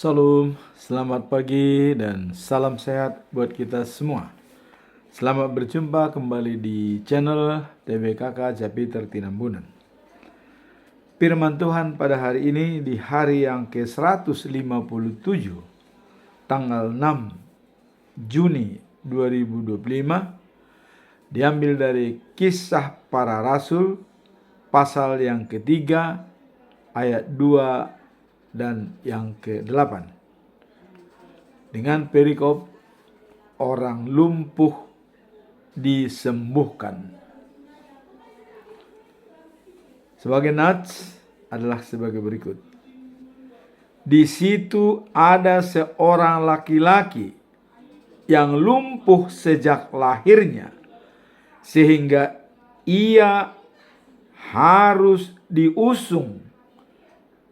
Salam, selamat pagi dan salam sehat buat kita semua. Selamat berjumpa kembali di channel TBKK Japiter Tinambunan. Firman Tuhan pada hari ini di hari yang ke-157, tanggal 6 Juni 2025, diambil dari Kisah Para Rasul, pasal yang ketiga, ayat 2 dan yang ke-8. Dengan perikop orang lumpuh disembuhkan. Sebagai nats adalah sebagai berikut. Di situ ada seorang laki-laki yang lumpuh sejak lahirnya, sehingga ia harus diusung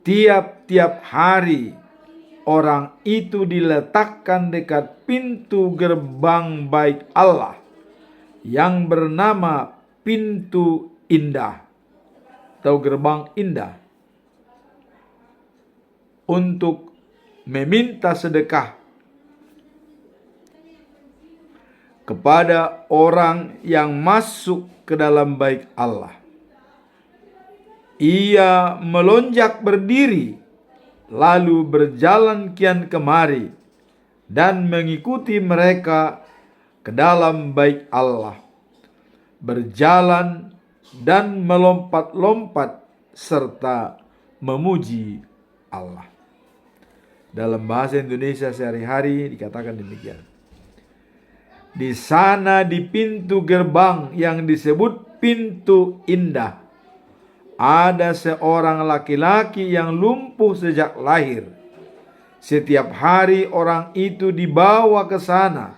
tiap-tiap hari. Orang itu diletakkan dekat pintu gerbang bait Allah yang bernama Pintu Indah atau Gerbang Indah, untuk meminta sedekah kepada orang yang masuk ke dalam bait Allah. Ia melonjak berdiri, lalu berjalan kian kemari dan mengikuti mereka ke dalam bait Allah, berjalan dan melompat-lompat serta memuji Allah. Dalam bahasa Indonesia sehari-hari dikatakan demikian. Di sana di pintu gerbang yang disebut Pintu Indah, ada seorang laki-laki yang lumpuh sejak lahir. Setiap hari orang itu dibawa ke sana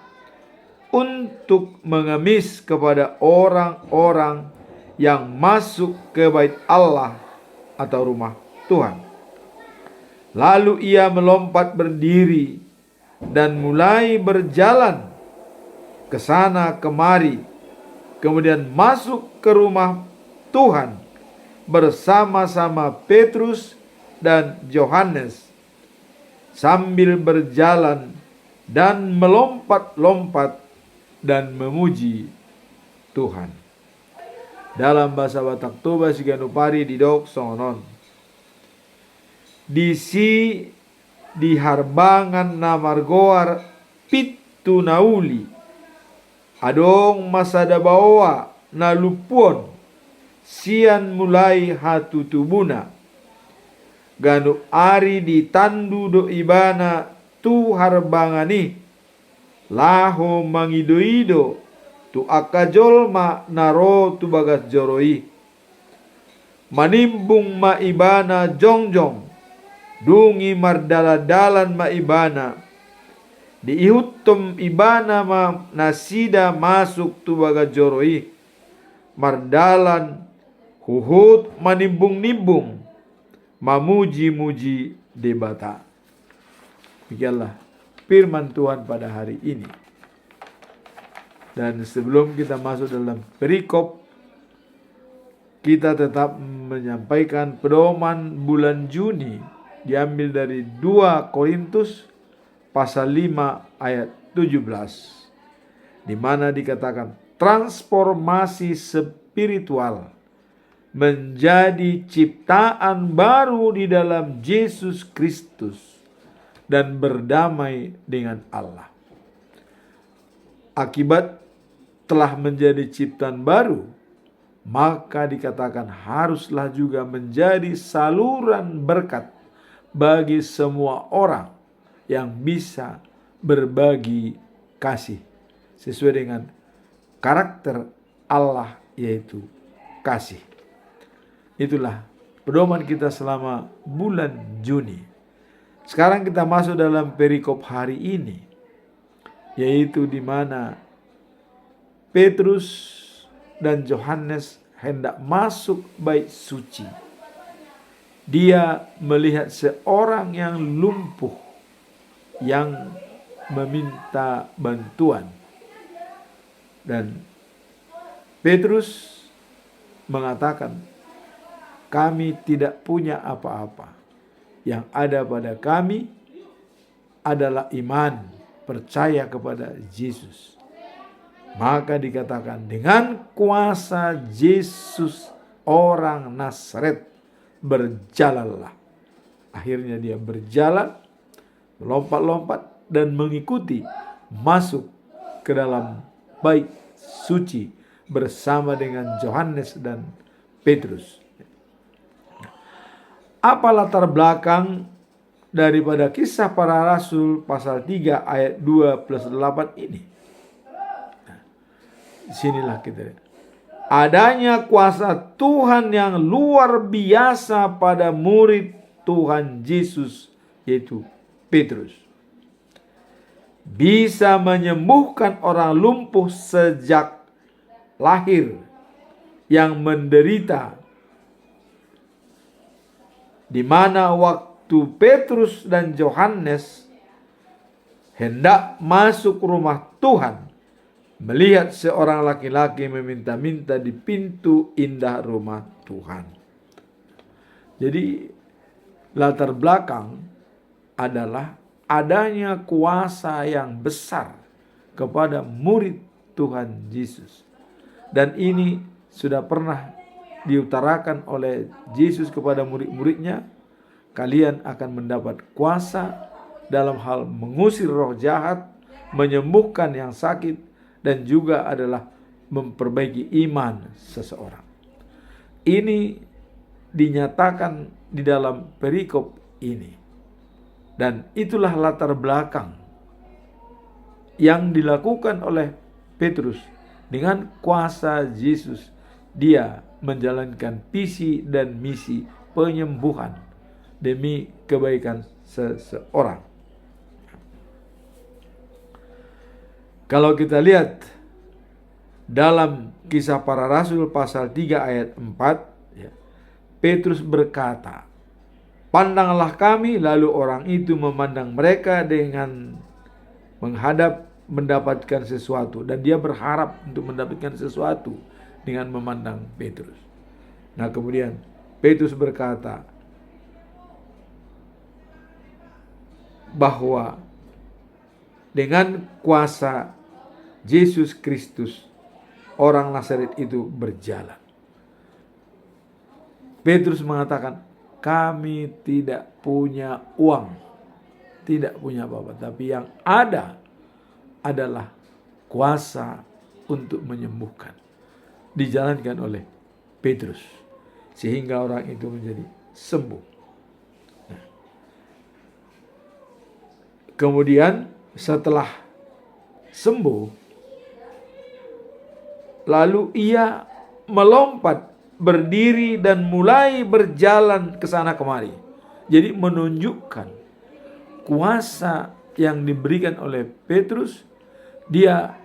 untuk mengemis kepada orang-orang yang masuk ke bait Allah atau rumah Tuhan. Lalu ia melompat berdiri dan mulai berjalan ke sana kemari, kemudian masuk ke rumah Tuhan bersama-sama Petrus dan Yohanes, sambil berjalan dan melompat-lompat dan memuji Tuhan. Dalam bahasa Batak Toba Siganupari didok sonon. Disi di harbangan namargoar pitu nauli, adong masada bawa nalupuon sian mulai hatu tubuna. Ganu ari ditandu do ibana tu harbangani, laho mangido-ido tu akajolma naro tu bagas joroi. Manimbung ma ibana jongjong, dungi mardala-dalan ma ibana, diihutum ibana ma nasida masuk tu bagas joroi. Mardalan huhut manimbung-nimbung, mamuji-muji debata. Demikianlah firman Tuhan pada hari ini. Dan sebelum kita masuk dalam perikop, kita tetap menyampaikan pedoman bulan Juni, diambil dari 2 Korintus pasal 5 ayat 17, di mana dikatakan transformasi spiritual menjadi ciptaan baru di dalam Yesus Kristus dan berdamai dengan Allah. Akibat telah menjadi ciptaan baru, maka dikatakan haruslah juga menjadi saluran berkat bagi semua orang yang bisa berbagi kasih sesuai dengan karakter Allah, yaitu kasih. Itulah pedoman kita selama bulan Juni. Sekarang kita masuk dalam perikop hari ini, yaitu di mana Petrus dan Yohanes hendak masuk bait suci. Dia melihat seorang yang lumpuh yang meminta bantuan. Dan Petrus mengatakan, kami tidak punya apa-apa. Yang ada pada kami adalah iman, percaya kepada Yesus. Maka dikatakan dengan kuasa Yesus orang Nazaret berjalanlah. Akhirnya dia berjalan, melompat-lompat dan mengikuti masuk ke dalam bait suci bersama dengan Yohanes dan Petrus. Apa latar belakang daripada Kisah Para Rasul pasal 3 ayat 2+8 ini? Sinilah kita lihat. Adanya kuasa Tuhan yang luar biasa pada murid Tuhan Yesus, yaitu Petrus. Bisa menyembuhkan orang lumpuh sejak lahir yang menderita, di mana waktu Petrus dan Yohanes hendak masuk rumah Tuhan, melihat seorang laki-laki meminta-minta di pintu indah rumah Tuhan. Jadi latar belakang adalah adanya kuasa yang besar kepada murid Tuhan Yesus. Dan ini sudah pernah diutarakan oleh Yesus kepada murid-muridnya. Kalian akan mendapat kuasa dalam hal mengusir roh jahat, menyembuhkan yang sakit, dan juga adalah memperbaiki iman seseorang. Ini dinyatakan di dalam perikop ini. Dan itulah latar belakang yang dilakukan oleh Petrus dengan kuasa Yesus. Dia menjalankan visi dan misi penyembuhan demi kebaikan seseorang. Kalau kita lihat dalam Kisah Para Rasul pasal 3 ayat 4, ya, Petrus berkata, "Pandanglah kami." Lalu orang itu memandang mereka dengan menghadap mendapatkan sesuatu. Dan dia berharap untuk mendapatkan sesuatu dengan memandang Petrus. Nah kemudian Petrus berkata bahwa dengan kuasa Yesus Kristus orang Nazaret itu berjalan. Petrus mengatakan, kami tidak punya uang, tidak punya apa-apa, tapi yang ada adalah kuasa untuk menyembuhkan. Dijalankan oleh Petrus sehingga orang itu menjadi sembuh. Nah, kemudian setelah sembuh, lalu ia melompat, berdiri dan mulai berjalan ke sana kemari. Jadi menunjukkan kuasa yang diberikan oleh Petrus. Dia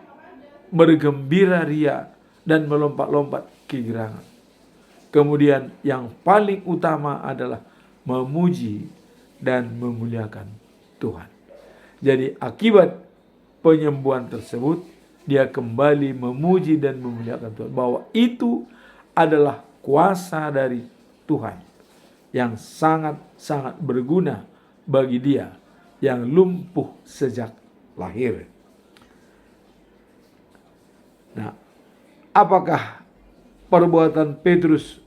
bergembira ria dan melompat-lompat kegirangan. Kemudian yang paling utama adalah memuji dan memuliakan Tuhan. Jadi akibat penyembuhan tersebut, dia kembali memuji dan memuliakan Tuhan. Bahwa itu adalah kuasa dari Tuhan yang sangat-sangat berguna bagi dia yang lumpuh sejak lahir. Nah, apakah perbuatan Petrus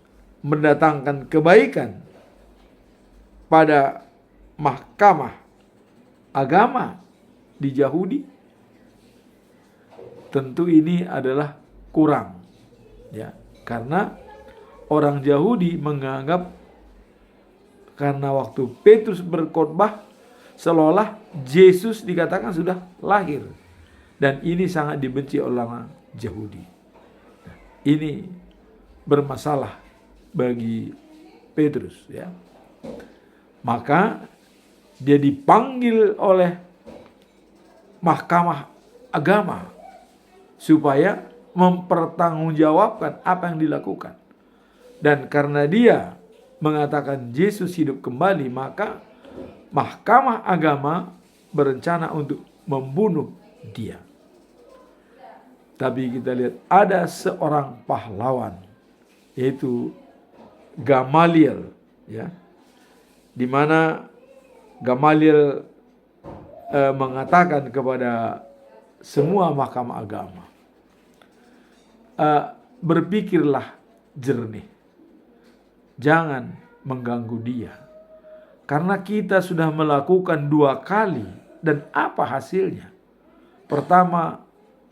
mendatangkan kebaikan pada mahkamah agama di Yahudi? Tentu ini adalah kurang, ya, karena orang Yahudi menganggap karena waktu Petrus berkhotbah seolah Yesus dikatakan sudah lahir, dan ini sangat dibenci oleh orang Yahudi. Ini bermasalah bagi Petrus, ya. Maka dia dipanggil oleh mahkamah agama supaya mempertanggungjawabkan apa yang dilakukan. Dan karena dia mengatakan Yesus hidup kembali, maka mahkamah agama berencana untuk membunuh dia. Tapi kita lihat ada seorang pahlawan, yaitu Gamaliel, ya, di mana Gamaliel mengatakan kepada semua mahkamah agama, berpikirlah jernih, jangan mengganggu dia, karena kita sudah melakukan 2 kali dan apa hasilnya? Pertama,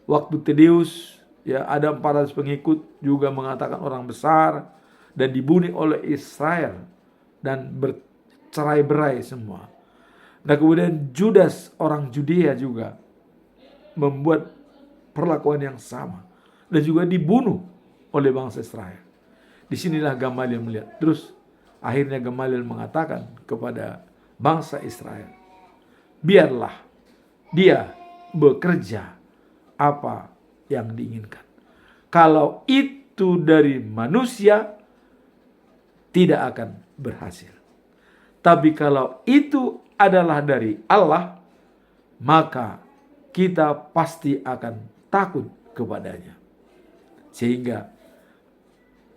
waktu Tadeus, ya, ada 400 pengikut juga mengatakan orang besar dan dibunuh oleh Israel dan bercerai-berai semua. Nah, kemudian Judas orang Judea juga membuat perlakuan yang sama dan juga dibunuh oleh bangsa Israel. Disinilah Gamaliel melihat. Terus akhirnya Gamaliel mengatakan kepada bangsa Israel, biarlah dia bekerja apa yang diinginkan. Kalau itu dari manusia, tidak akan berhasil. Tapi kalau itu adalah dari Allah, maka kita pasti akan takut kepadanya. Sehingga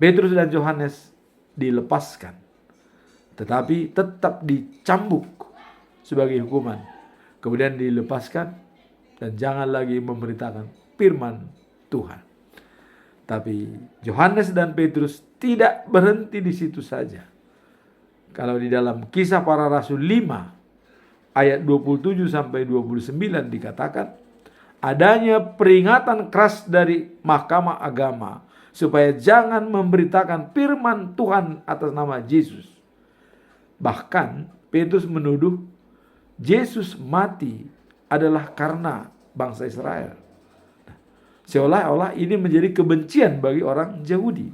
Petrus dan Yohanes dilepaskan, tetapi tetap dicambuk sebagai hukuman. Kemudian dilepaskan dan jangan lagi memberitakan firman Tuhan. Tapi Yohanes dan Petrus tidak berhenti di situ saja. Kalau di dalam Kisah Para Rasul 5 ayat 27 sampai 29 dikatakan, adanya peringatan keras dari mahkamah agama supaya jangan memberitakan firman Tuhan atas nama Yesus. Bahkan Petrus menuduh Yesus mati adalah karena bangsa Israel. Seolah-olah ini menjadi kebencian bagi orang Yahudi.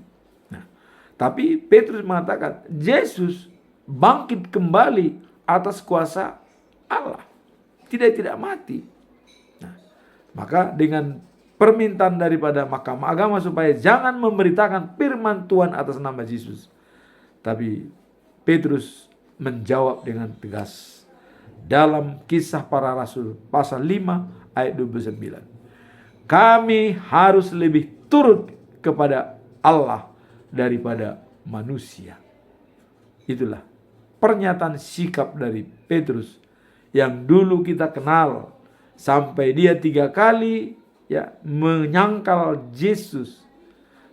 Nah, tapi Petrus mengatakan Yesus bangkit kembali atas kuasa Allah. Tidak mati. Nah, maka dengan permintaan daripada mahkamah agama supaya jangan memberitakan firman Tuhan atas nama Yesus. Tapi Petrus menjawab dengan tegas dalam Kisah Para Rasul pasal 5 ayat 29. Kami harus lebih turut kepada Allah daripada manusia. Itulah pernyataan sikap dari Petrus yang dulu kita kenal, sampai dia 3 kali ya menyangkal Yesus,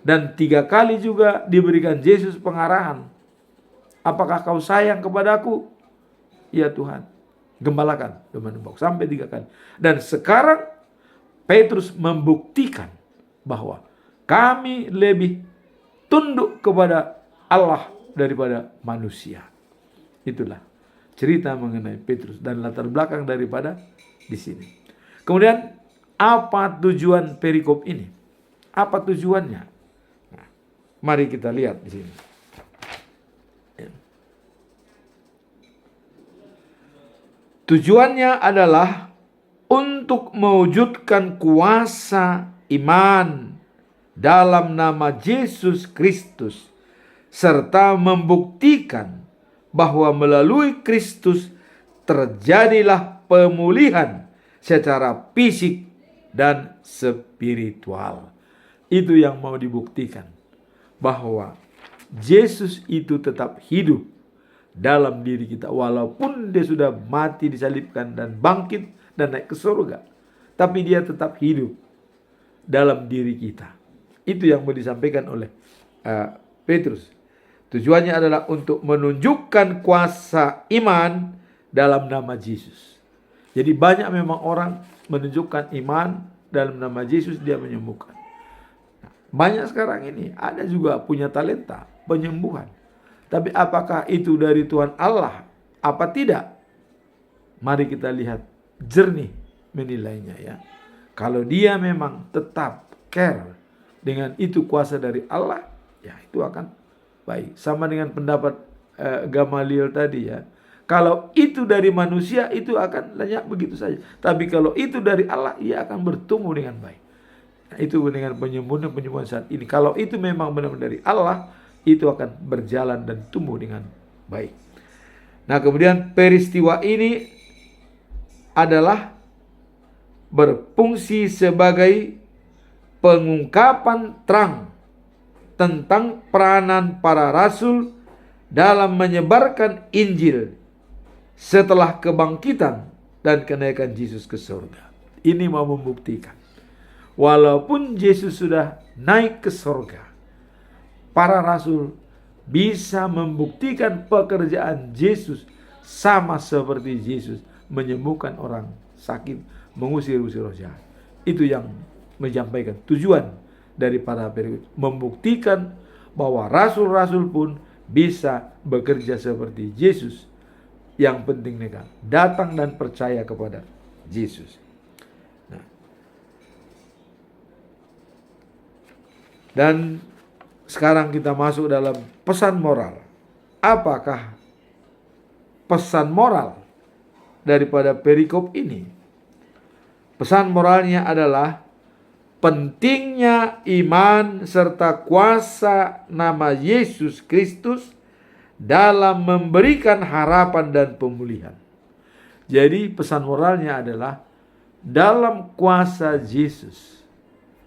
dan 3 kali juga diberikan Yesus pengarahan. Apakah kau sayang kepadaku? Ya Tuhan, gembalakan domba-domba, sampai 3 kali. Dan sekarang Petrus membuktikan bahwa kami lebih tunduk kepada Allah daripada manusia. Itulah cerita mengenai Petrus dan latar belakang daripada di sini. Kemudian apa tujuan perikop ini? Apa tujuannya? Nah, mari kita lihat di sini. Tujuannya adalah untuk mewujudkan kuasa iman dalam nama Yesus Kristus, serta membuktikan bahwa melalui Kristus terjadilah pemulihan secara fisik dan spiritual. Itu yang mau dibuktikan, bahwa Yesus itu tetap hidup dalam diri kita, walaupun dia sudah mati, disalibkan dan bangkit dan naik ke surga, tapi dia tetap hidup dalam diri kita. Itu yang mau disampaikan oleh Petrus. Tujuannya adalah untuk menunjukkan kuasa iman dalam nama Yesus. Jadi banyak memang orang menunjukkan iman dalam nama Yesus, dia menyembuhkan. Banyak sekarang ini ada juga punya talenta penyembuhan. Tapi apakah itu dari Tuhan Allah apa tidak? Mari kita lihat jernih menilainya ya. Kalau dia memang tetap care dengan itu kuasa dari Allah, ya itu akan baik. Sama dengan pendapat Gamaliel tadi ya. Kalau itu dari manusia, itu akan lenyap begitu saja. Tapi kalau itu dari Allah, ia akan bertumbuh dengan baik. Nah, itu dengan penyembuhan saat ini. Kalau itu memang benar-benar dari Allah, itu akan berjalan dan tumbuh dengan baik. Nah, kemudian peristiwa ini adalah berfungsi sebagai pengungkapan terang tentang peranan para rasul dalam menyebarkan Injil setelah kebangkitan dan kenaikan Yesus ke surga. Ini mau membuktikan, walaupun Yesus sudah naik ke surga, para rasul bisa membuktikan pekerjaan Yesus sama seperti Yesus menyembuhkan orang sakit, mengusir-usir roh jahat. Itu yang menyampaikan tujuan dari para perikop, membuktikan bahwa rasul-rasul pun bisa bekerja seperti Yesus. Yang penting mereka datang dan percaya kepada Yesus. Nah, dan sekarang kita masuk dalam pesan moral. Apakah pesan moral daripada perikop ini? Pesan moralnya adalah pentingnya iman serta kuasa nama Yesus Kristus dalam memberikan harapan dan pemulihan. Jadi pesan moralnya adalah dalam kuasa Yesus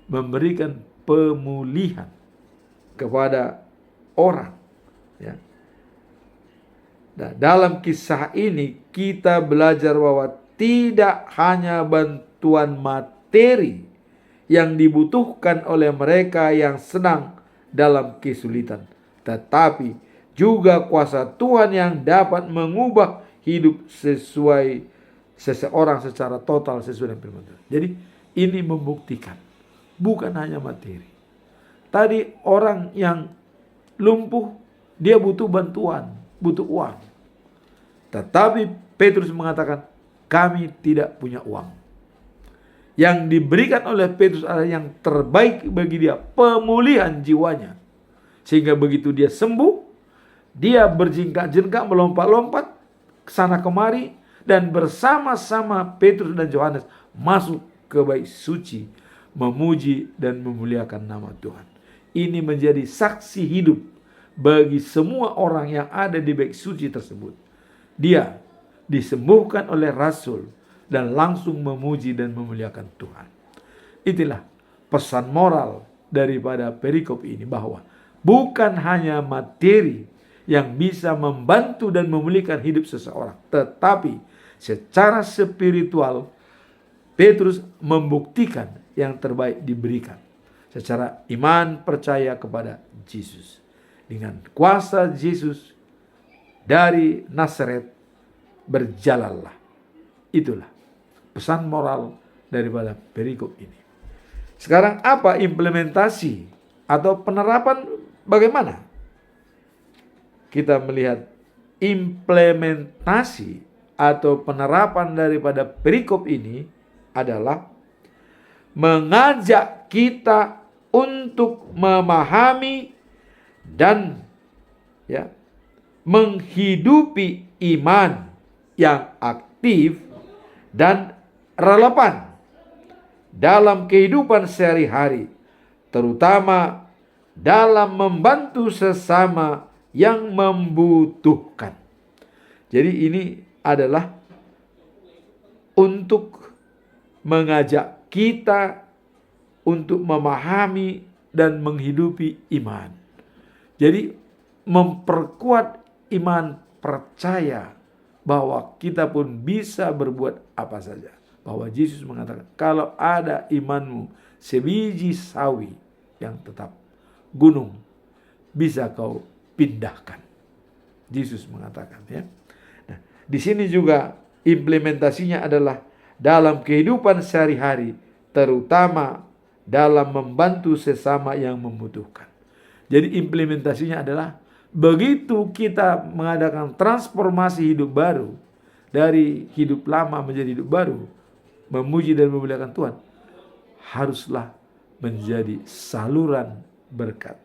memberikan pemulihan kepada orang. Ya. Nah, dalam kisah ini kita belajar bahwa tidak hanya bantuan materi yang dibutuhkan oleh mereka yang sedang dalam kesulitan, tetapi juga kuasa Tuhan yang dapat mengubah hidup seseorang secara total sesuai dengan firman Tuhan. Jadi ini membuktikan bukan hanya materi. Tadi orang yang lumpuh, dia butuh bantuan, butuh uang. Tetapi Petrus mengatakan, kami tidak punya uang. Yang diberikan oleh Petrus adalah yang terbaik bagi dia, pemulihan jiwanya. Sehingga begitu dia sembuh, dia berjingkak-jingkak, melompat-lompat ke sana kemari, dan bersama-sama Petrus dan Yohanes masuk ke bait suci, memuji dan memuliakan nama Tuhan. Ini menjadi saksi hidup bagi semua orang yang ada di bait suci tersebut. Dia disembuhkan oleh rasul dan langsung memuji dan memuliakan Tuhan. Itulah pesan moral daripada perikop ini, bahwa bukan hanya materi yang bisa membantu dan memulihkan hidup seseorang, tetapi secara spiritual Petrus membuktikan yang terbaik diberikan secara iman percaya kepada Yesus. Dengan kuasa Yesus dari Nazaret berjalanlah. Itulah pesan moral daripada perikop ini. Sekarang apa implementasi atau penerapan bagaimana? Kita melihat implementasi atau penerapan daripada perikop ini adalah mengajak kita untuk memahami dan menghidupi iman yang aktif dan relevan dalam kehidupan sehari-hari, terutama dalam membantu sesama yang membutuhkan. Jadi ini adalah untuk mengajak kita untuk memahami dan menghidupi iman. Jadi memperkuat iman percaya bahwa kita pun bisa berbuat apa saja. Bahwa Yesus mengatakan, kalau ada imanmu sebiji sawi yang tetap, gunung bisa kau pindahkan. Yesus mengatakan, ya. Nah, di sini juga implementasinya adalah dalam kehidupan sehari-hari, terutama dalam membantu sesama yang membutuhkan. Jadi implementasinya adalah begitu kita mengadakan transformasi hidup baru, dari hidup lama menjadi hidup baru, memuji dan memuliakan Tuhan, haruslah menjadi saluran berkat.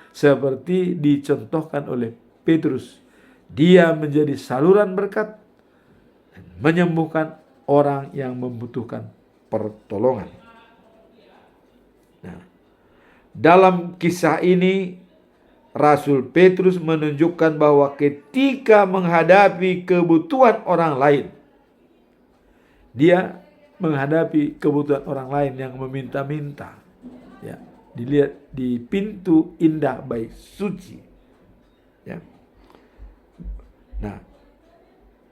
Seperti dicontohkan oleh Petrus, dia menjadi saluran berkat, menyembuhkan orang yang membutuhkan pertolongan. Nah, dalam kisah ini Rasul Petrus menunjukkan bahwa ketika menghadapi kebutuhan orang lain, dia menghadapi kebutuhan orang lain yang meminta-minta, ya, dilihat di pintu indah bait suci, ya. Nah,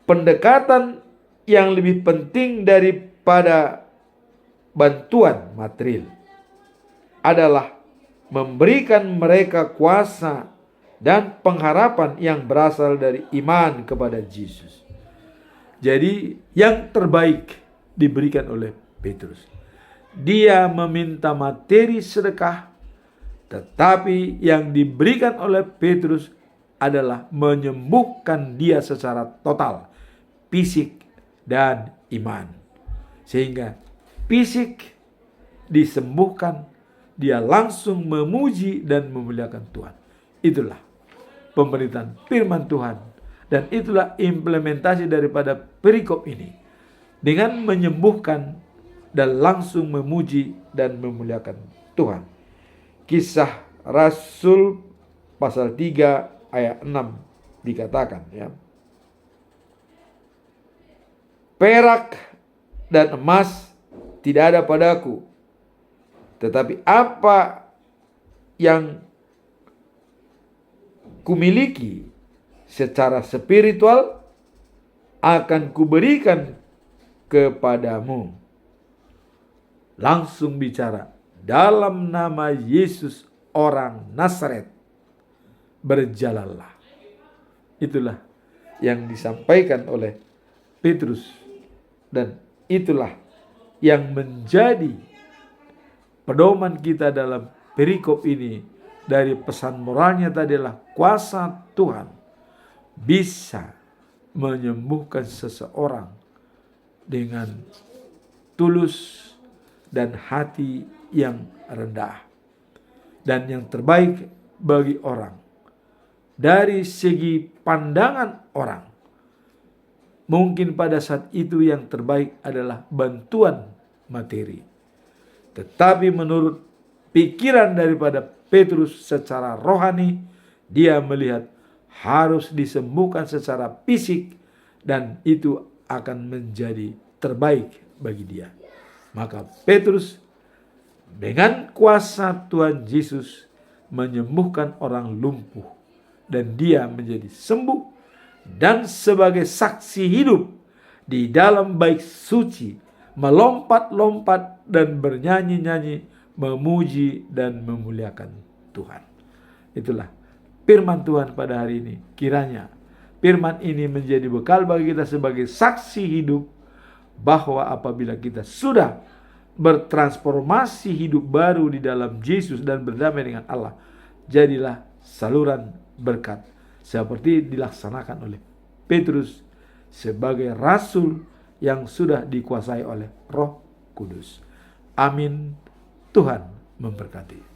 pendekatan yang lebih penting daripada bantuan material adalah memberikan mereka kuasa dan pengharapan yang berasal dari iman kepada Yesus. Jadi yang terbaik diberikan oleh Petrus. Dia meminta materi sedekah, tetapi yang diberikan oleh Petrus adalah menyembuhkan dia secara total, fisik dan iman. Sehingga fisik disembuhkan, dia langsung memuji dan memuliakan Tuhan. Itulah pemberitaan firman Tuhan, dan itulah implementasi daripada perikop ini, dengan menyembuhkan dan langsung memuji dan memuliakan Tuhan. Kisah Rasul pasal 3 ayat 6 dikatakan, ya, perak dan emas tidak ada padaku, tetapi apa yang kumiliki secara spiritual akan kuberikan kepadamu. Langsung bicara, dalam nama Yesus orang Nazaret, berjalanlah. Itulah yang disampaikan oleh Petrus, dan itulah yang menjadi pedoman kita dalam perikop ini. Dari pesan moralnya tadi adalah kuasa Tuhan bisa menyembuhkan seseorang dengan tulus dan hati yang rendah. Dan yang terbaik bagi orang, dari segi pandangan orang, mungkin pada saat itu yang terbaik adalah bantuan materi. Tetapi menurut pikiran daripada Petrus secara rohani, dia melihat harus disembuhkan secara fisik, dan itu akan menjadi terbaik bagi dia. Maka Petrus dengan kuasa Tuhan Yesus menyembuhkan orang lumpuh, dan dia menjadi sembuh, dan sebagai saksi hidup di dalam bait suci, melompat-lompat dan bernyanyi-nyanyi, memuji dan memuliakan Tuhan. Itulah firman Tuhan pada hari ini. Kiranya firman ini menjadi bekal bagi kita sebagai saksi hidup, bahwa apabila kita sudah bertransformasi hidup baru di dalam Yesus dan berdamai dengan Allah, jadilah saluran berkat seperti dilaksanakan oleh Petrus sebagai rasul yang sudah dikuasai oleh Roh Kudus. Amin. Tuhan memberkati.